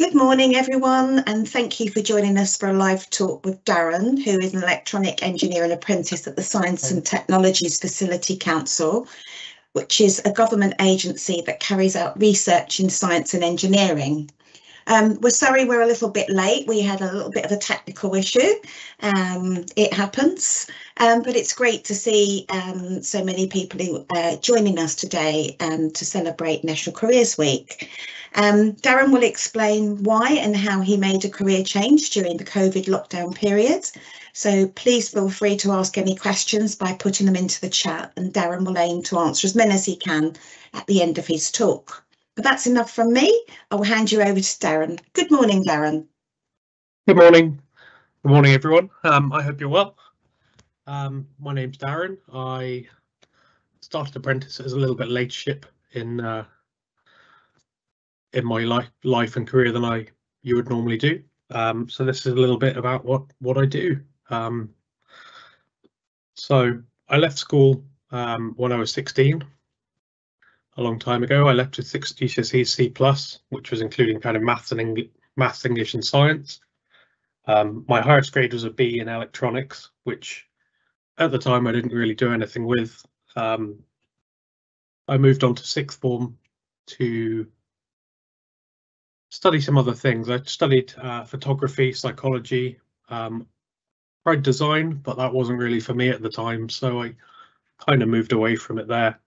Good morning, everyone, and thank you for joining us for a live talk with Darren, who is an electronic engineer and apprentice at the Science and Technologies Facility Council, which is a government agency that carries out research in science and engineering. We're sorry we're a little bit late. We had a little bit of a technical issue. It happens, but it's great to see so many people joining us today to celebrate National Careers Week. Darren will explain why and how he made a career change during the COVID lockdown period. So please feel free to ask any questions by putting them into the chat, and Darren will aim to answer as many as he can at the end of his talk. But that's enough from me. I will hand you over to Darren. Good morning, Darren. Good morning. Good morning, everyone. I hope you're well. My name's Darren. I started apprentice as a little bit late ship in my life and career than you would normally do. So this is a little bit about what I do. So I left school when I was 16. A long time ago. I left with 6 GCSEs C+, which was including kind of maths, English and science. My highest grade was a B in electronics, which at the time I didn't really do anything with. I moved on to sixth form to study some other things. I studied photography, psychology, tried design, but that wasn't really for me at the time, so I kind of moved away from it there.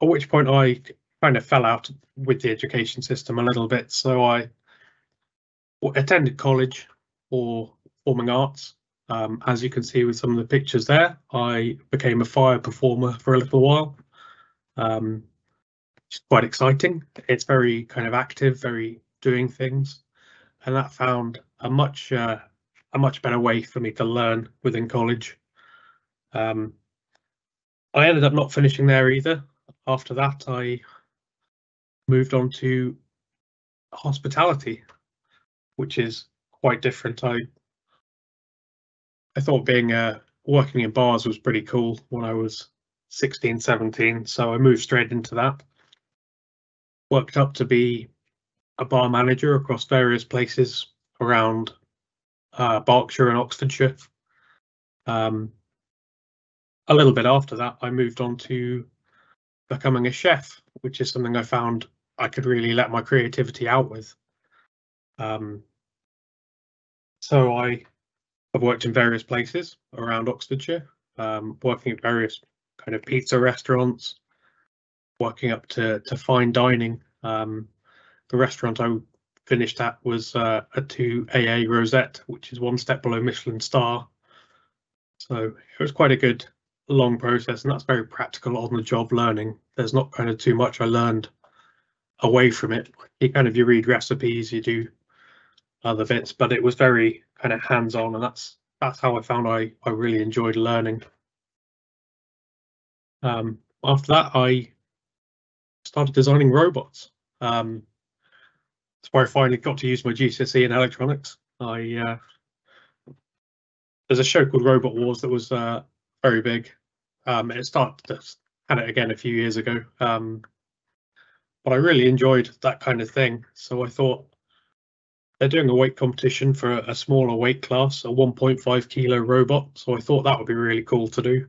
At which point I kind of fell out with the education system a little bit. So I attended college for performing arts. As you can see with some of the pictures there, I became a fire performer for a little while. It's quite exciting. It's very kind of active, very doing things, and that found a much better way for me to learn within college. I ended up not finishing there either. After that, I moved on to hospitality, which is quite different. I thought working in bars was pretty cool when I was 16, 17, so I moved straight into that. Worked up to be a bar manager across various places around Berkshire and Oxfordshire. A little bit after that, I moved on to becoming a chef, which is something I found I could really let my creativity out with. So I have worked in various places around Oxfordshire, working at various kind of pizza restaurants, working up to fine dining. The restaurant I finished at was a 2 AA Rosette, which is 1 step below Michelin star. So it was quite a good long process, and that's very practical on the job learning. There's not kind of too much I learned away from it. You read recipes, you do other bits, but it was very kind of hands-on, and that's how I found I really enjoyed learning. After that, I started designing robots. That's where I finally got to use my GCSE in electronics. There's a show called Robot Wars that was very big. It started had it again a few years ago, but I really enjoyed that kind of thing. So I thought, they're doing a weight competition for a smaller weight class, a 1.5 kilo robot. So I thought that would be really cool to do.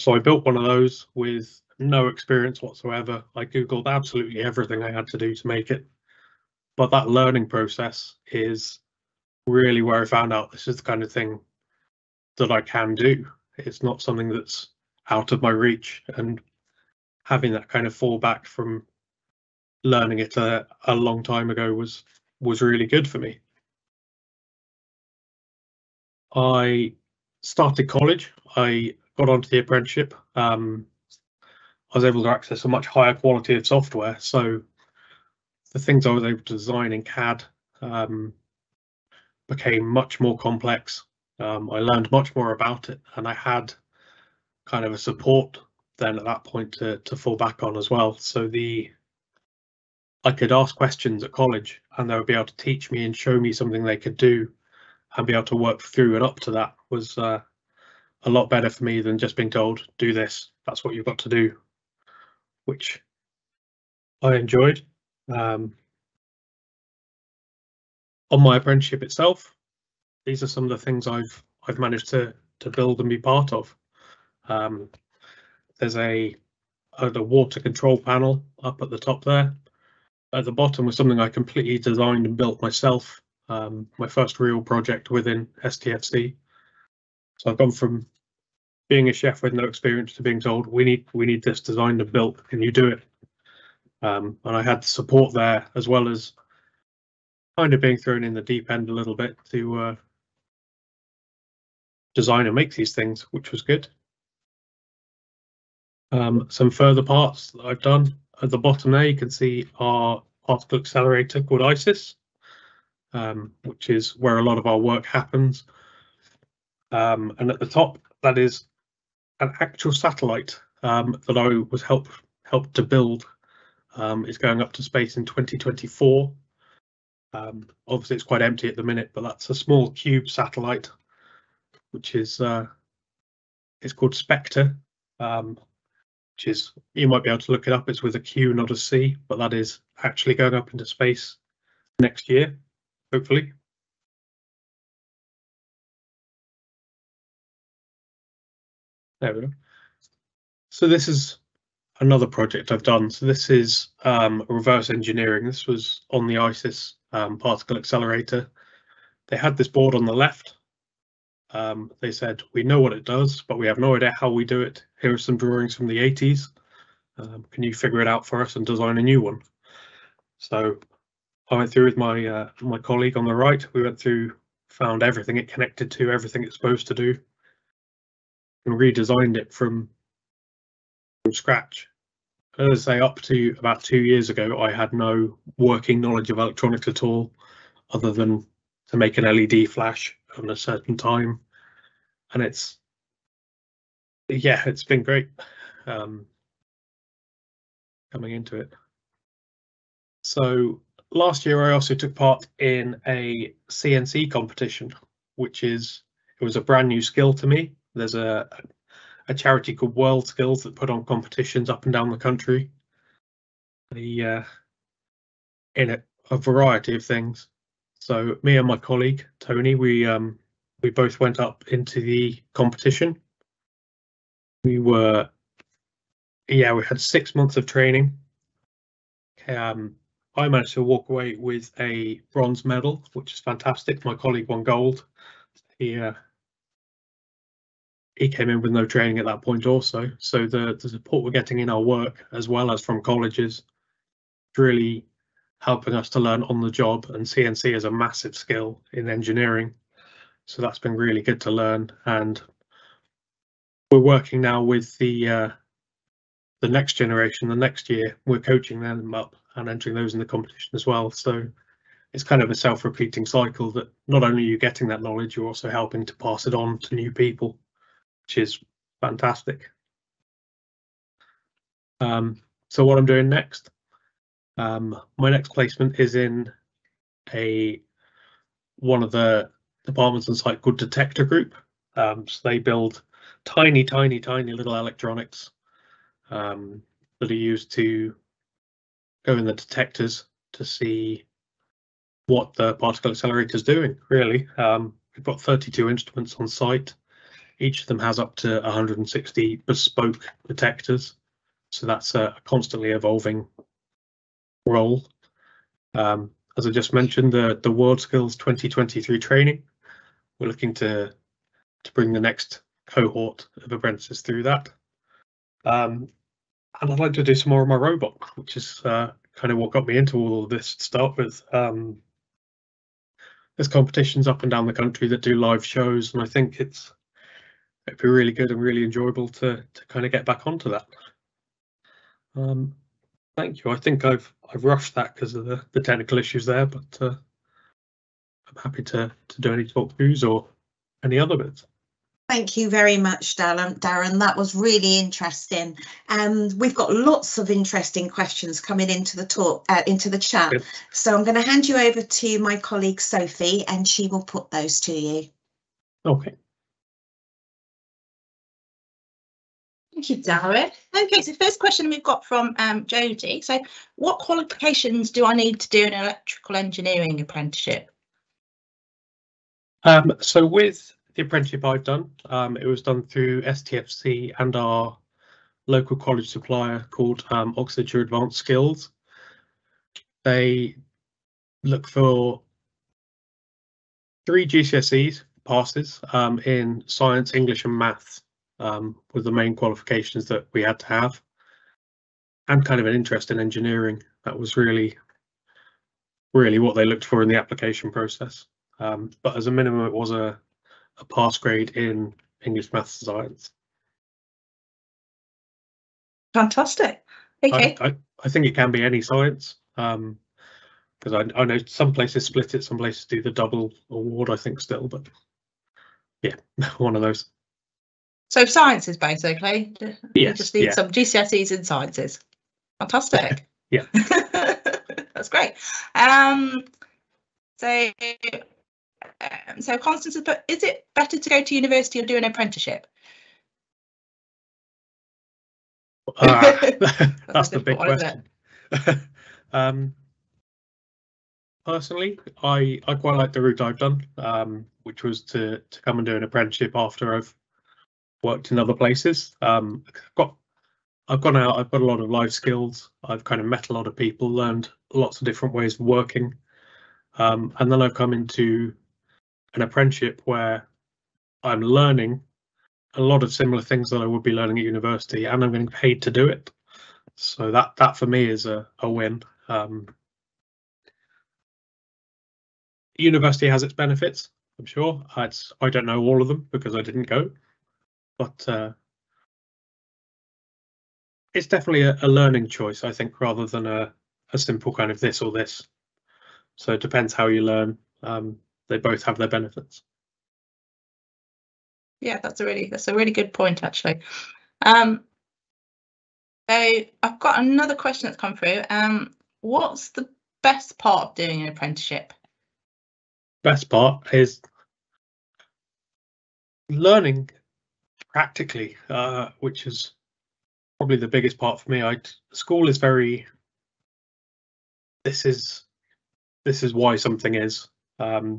So I built one of those with no experience whatsoever. I Googled absolutely everything I had to do to make it. But that learning process is really where I found out this is the kind of thing that I can do. It's not something that's out of my reach, and having that kind of fallback from learning it a long time ago was really good for me. I started college. I got onto the apprenticeship. I was able to access a much higher quality of software, so the things I was able to design in CAD became much more complex. I learned much more about it, and I had kind of a support then at that point to fall back on as well. So I could ask questions at college, and they would be able to teach me and show me something they could do, and be able to work through and up to that was a lot better for me than just being told, do this, that's what you've got to do, which I enjoyed. On my apprenticeship itself, these are some of the things I've managed to build and be part of. There's the water control panel up at the top there. At the bottom was something I completely designed and built myself. My first real project within STFC. So I've gone from being a chef with no experience to being told we need this designed and built. Can you do it? And I had support there, as well as kind of being thrown in the deep end a little bit to design and make these things, which was good. Some further parts that I've done. At the bottom there, you can see our particle accelerator called ISIS, which is where a lot of our work happens. And at the top, that is an actual satellite that I was helped to build. It's going up to space in 2024. Obviously, it's quite empty at the minute, but that's a small cube satellite, which is it's called Spectre, which is, you might be able to look it up. It's with a Q, not a C, but that is actually going up into space next year, hopefully. There we go. So this is another project I've done. So this is reverse engineering. This was on the ISIS particle accelerator. They had this board on the left. They said, we know what it does, but we have no idea how we do it. Here are some drawings from the 80s. Can you figure it out for us and design a new one? So I went through with my my colleague on the right. We went through, found everything it connected to, everything it's supposed to do, and redesigned it from scratch. As I say, up to about 2 years ago, I had no working knowledge of electronics at all, other than to make an LED flash at a certain time. And it's been great coming into it. So last year, I also took part in a CNC competition, it was a brand new skill to me. There's a charity called World Skills that put on competitions up and down the country. In a variety of things. So me and my colleague Tony, we both went up into the competition. We had 6 months of training. I managed to walk away with a bronze medal, which is fantastic. My colleague won gold. He came in with no training at that point also. So the support we're getting in our work, as well as from colleges, really helping us to learn on the job, and CNC is a massive skill in engineering. So that's been really good to learn. And we're working now with the next generation, the next year. We're coaching them up and entering those in the competition as well. So it's kind of a self-repeating cycle that not only are you getting that knowledge, you're also helping to pass it on to new people, which is fantastic. So what I'm doing next, my next placement is in one of the departments on site called Detector Group. So they build tiny little electronics that are used to go in the detectors to see what the particle accelerator is doing, really. We've got 32 instruments on site. Each of them has up to 160 bespoke detectors. So that's a constantly evolving role. As I just mentioned, the World Skills 2023 training, we're looking to bring the next cohort of apprentices through that. And I'd like to do some more of my robot, which is kind of what got me into all of this to start with. There's competitions up and down the country that do live shows, and I think it'd be really good and really enjoyable to kind of get back onto that. Thank you. I think I've rushed that because of the technical issues there, but I'm happy to do any talkthroughs or any other bits. Thank you very much, Darren. That was really interesting. We've got lots of interesting questions coming into the talk, into the chat. Good. So I'm going to hand you over to my colleague Sophie, and she will put those to you. Okay. Thank you, Darren. Okay, so first question we've got from Jodie. So what qualifications do I need to do an electrical engineering apprenticeship? So with the apprenticeship I've done, it was done through STFC and our local college supplier called Oxfordshire Advanced Skills. They look for 3 GCSEs passes in science, English and maths, were the main qualifications that we had to have, and kind of an interest in engineering. That was really what they looked for in the application process. But as a minimum, it was a pass grade in English, maths and science. Fantastic. Okay. I think it can be any science, because I know some places split it, some places do the double award, I think, still, but yeah, one of those. So sciences, basically. Yes, you just need some GCSEs in sciences. Fantastic. Yeah. That's great. So Constance, is it better to go to university or do an apprenticeship? That's the big question. Personally, I quite like the route I've done, which was to come and do an apprenticeship after I've worked in other places. I've gone out, I've got a lot of life skills, I've kind of met a lot of people, learned lots of different ways of working, and then I've come into an apprenticeship where I'm learning a lot of similar things that I would be learning at university, and I'm getting paid to do it. So that for me is a win. University has its benefits, I'm sure. I don't know all of them because I didn't go, but it's definitely a learning choice, I think, rather than a simple kind of this or this. So it depends how you learn. They both have their benefits. Yeah, that's a really good point, actually. So I've got another question that's come through. What's the best part of doing an apprenticeship? Best part is learning practically, which is probably the biggest part for me. School is very, this is why something is, but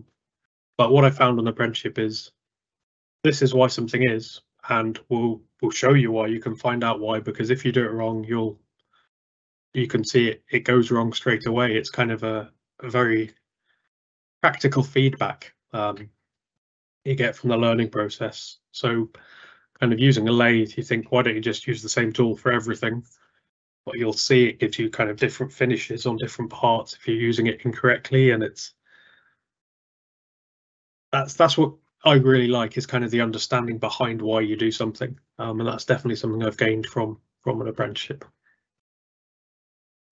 what I found on apprenticeship is this is why something is, and we'll show you why. You can find out why, because if you do it wrong, you can see it goes wrong straight away. It's kind of a very practical feedback you get from the learning process. So kind of using a lathe, you think, why don't you just use the same tool for everything? But you'll see it gives you kind of different finishes on different parts if you're using it incorrectly, and that's what I really like, is kind of the understanding behind why you do something, and that's definitely something I've gained from an apprenticeship.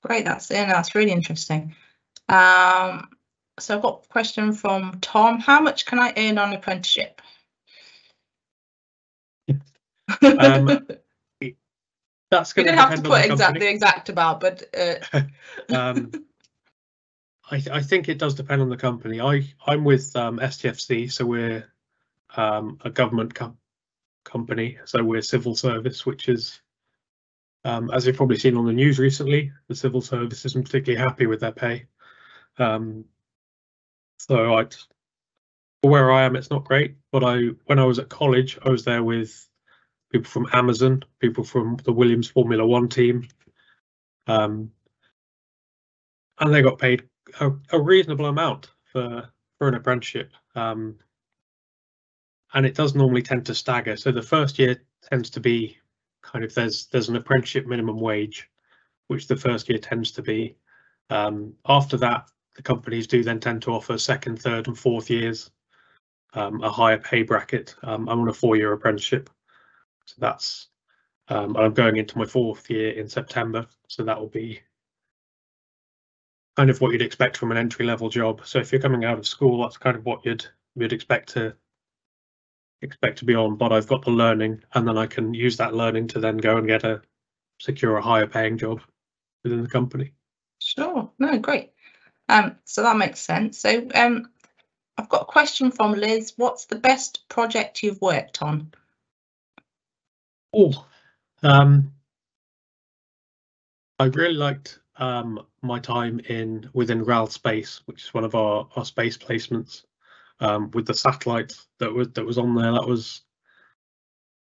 Great, that's really interesting. So I've got a question from Tom. How much can I earn on apprenticeship? That's going to have to put the exact amount, but I think it does depend on the company. I'm with STFC, so we're a government company, so we're civil service, which is, as you've probably seen on the news recently, the civil service isn't particularly happy with their pay. So for where I am, it's not great. But when I was at college, I was there with people from Amazon, people from the Williams Formula One team, and they got paid a reasonable amount for an apprenticeship. And it does normally tend to stagger. So the first year tends to be kind of, there's an apprenticeship minimum wage, which the first year tends to be. After that, the companies do then tend to offer second, third and fourth years a higher pay bracket. I'm on a 4-year apprenticeship, so that's I'm going into my 4th year in September, so that will be kind of what you'd expect from an entry-level job. So if you're coming out of school, that's kind of what you'd expect to be on. But I've got the learning, and then I can use that learning to then go and secure a higher paying job within the company. Sure. No, great. So that makes sense. So I've got a question from Liz. What's the best project you've worked on? Oh, I really liked my time within RAL Space, which is one of our space placements, with the satellite that was on there. That was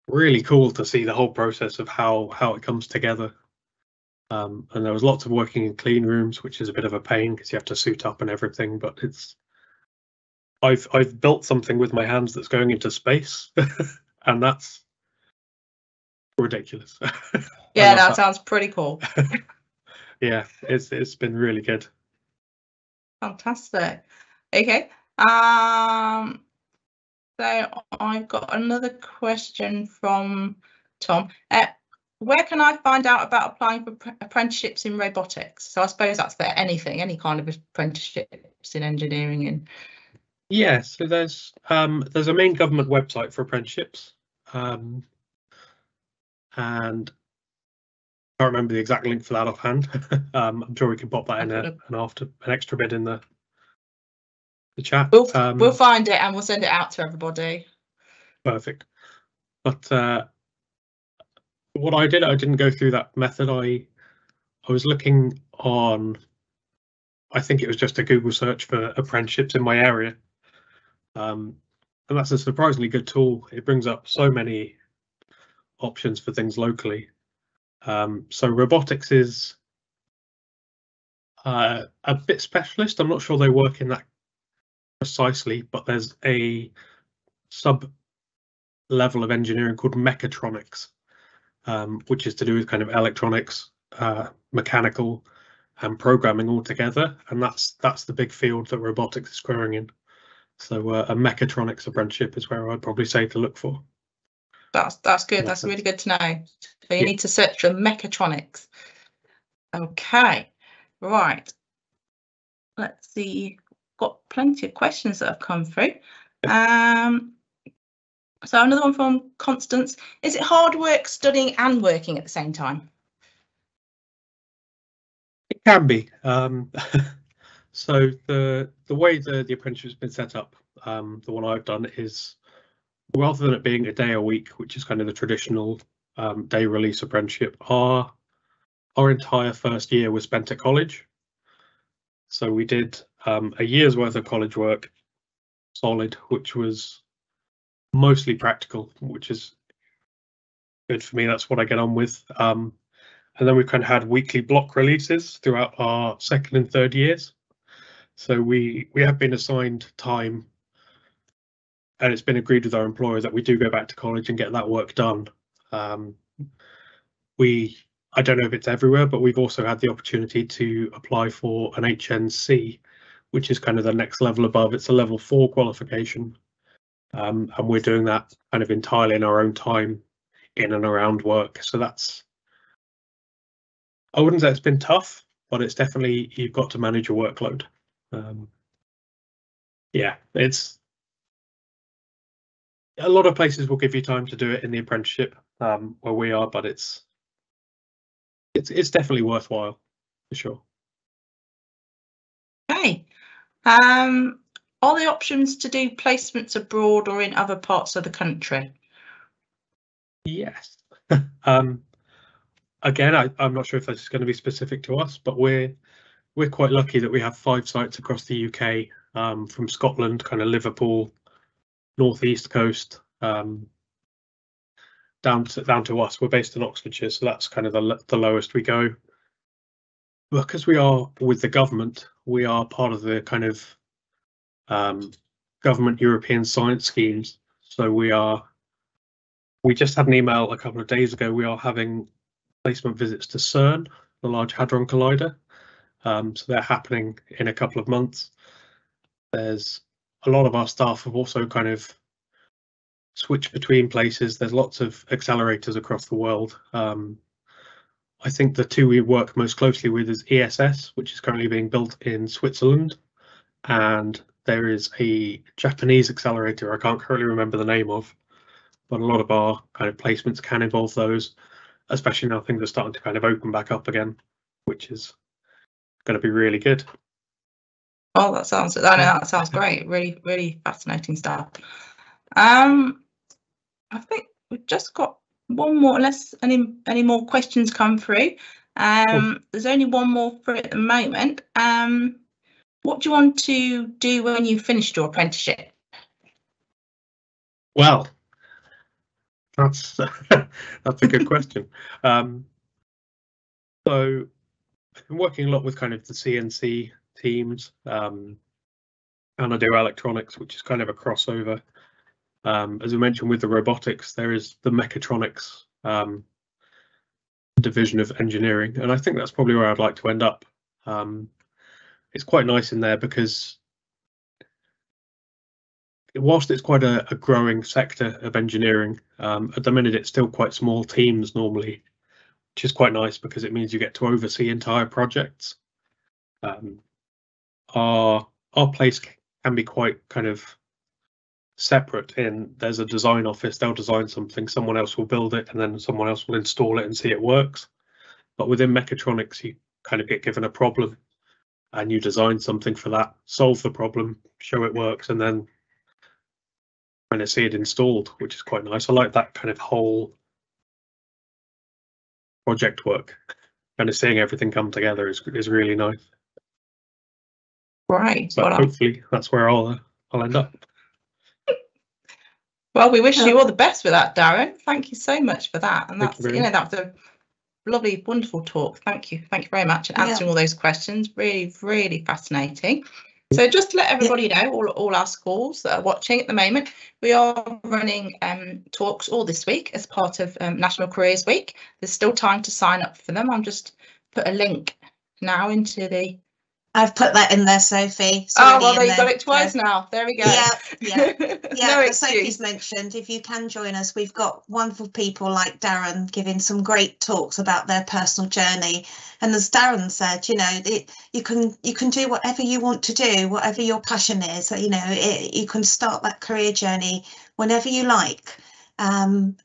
really cool to see the whole process of how it comes together. And there was lots of working in clean rooms, which is a bit of a pain because you have to suit up and everything. But I've built something with my hands that's going into space, and that's ridiculous. Yeah, that sounds pretty cool. Yeah, it's been really good. Fantastic. Okay. So I've got another question from Tom. Where can I find out about applying for apprenticeships in robotics? So I suppose that's for anything, any kind of apprenticeships in engineering. And yeah, so there's a main government website for apprenticeships, and I can't remember the exact link for that offhand. I'm sure we can pop that in an extra bit in the chat. We'll find it and we'll send it out to everybody. Perfect. But what I didn't go through that method. I was looking on, I think it was just a Google search for apprenticeships in my area. And that's a surprisingly good tool. It brings up so many options for things locally. So robotics is a bit specialist. I'm not sure they work in that precisely, but there's a sub level of engineering called mechatronics, which is to do with kind of electronics, mechanical, and programming all together. And that's the big field that robotics is growing in. So a mechatronics apprenticeship is where I'd probably say to look for. That's good. That's really good to know. So you need to search for mechatronics. Okay, right. Let's see. Got plenty of questions that have come through. So another one from Constance. Is it hard work studying and working at the same time? It can be. So the way the apprenticeship has been set up, the one I've done is, rather than it being a day a week, which is kind of the traditional day release apprenticeship, our entire first year was spent at college. So we did a year's worth of college work, solid, which was mostly practical, which is good for me. That's what I get on with. And then we kind of had weekly block releases throughout our second and third years. So we have been assigned time, and it's been agreed with our employer that we do go back to college and get that work done. I don't know if it's everywhere, but we've also had the opportunity to apply for an HNC, which is kind of the next level above. It's a level 4 qualification, and we're doing that kind of entirely in our own time, in and around work. So that's, I wouldn't say it's been tough, but it's definitely, you've got to manage your workload. Yeah, it's, a lot of places will give you time to do it in the apprenticeship where we are, but it's definitely worthwhile for sure. Okay. Are there options to do placements abroad or in other parts of the country? Yes. Again, I'm not sure if this is going to be specific to us, but we're quite lucky that we have 5 sites across the UK, from Scotland, kind of Liverpool, northeast coast, down to us. We're based in Oxfordshire, so that's kind of the lowest we go. Because we are with the government, we are part of the kind of government European science schemes. So we just had an email a couple of days ago. We are having placement visits to CERN, the Large Hadron Collider. So they're happening in a couple of months. There's a lot of our staff have also kind of switched between places. There's lots of accelerators across the world. I think the 2 we work most closely with is ESS, which is currently being built in Switzerland, and there is a Japanese accelerator I can't currently remember the name of, but a lot of our kind of placements can involve those, especially now things are starting to kind of open back up again, which is going to be really good. Oh, that sounds great. Really, really fascinating stuff. I think we've just got one more, unless any more questions come through. There's only one more for at the moment. What do you want to do when you've finished your apprenticeship? Well, that's that's a good question. So I've been working a lot with kind of the CNC teams, and I do electronics, which is kind of a crossover. As we mentioned with the robotics, there is the mechatronics division of engineering, and I think that's probably where I'd like to end up. It's quite nice in there because whilst it's quite a growing sector of engineering, at the minute it's still quite small teams normally, which is quite nice because it means you get to oversee entire projects. Our place can be quite kind of separate in there's a design office, they'll design something, someone else will build it, and then someone else will install it and see it works. But within mechatronics, you kind of get given a problem and you design something for that, solve the problem, show it works, and then kind of see it installed, which is quite nice. I like that kind of whole project work. Kind of seeing everything come together is really nice. Right. But hopefully that's where I'll end up. Well, we wish you all the best with that, Darren. Thank you so much for that. And that's, that was a lovely, wonderful talk. Thank you very much, and answering all those questions. Really fascinating. So just to let everybody know, all our schools that are watching at the moment, we are running talks all this week as part of National Careers Week. There's still time to sign up for them. I'll just put a link now into the... I've put that in there, Sophie. Oh, well, there you got it twice now. There we go. Yeah. No As Sophie's mentioned, if you can join us, we've got wonderful people like Darren giving some great talks about their personal journey. And as Darren said, you know, you can do whatever you want to do, whatever your passion is. You know, you can start that career journey whenever you like. And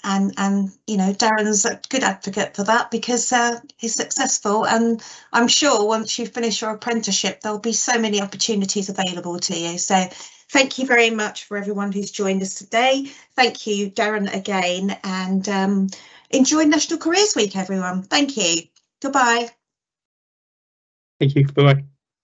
you know, Darren's a good advocate for that because he's successful, and I'm sure once you finish your apprenticeship there'll be so many opportunities available to you. So thank you very much for everyone who's joined us today. Thank you, Darren, again, and enjoy National Careers Week, everyone. Thank you. Goodbye. Thank you. Bye-bye.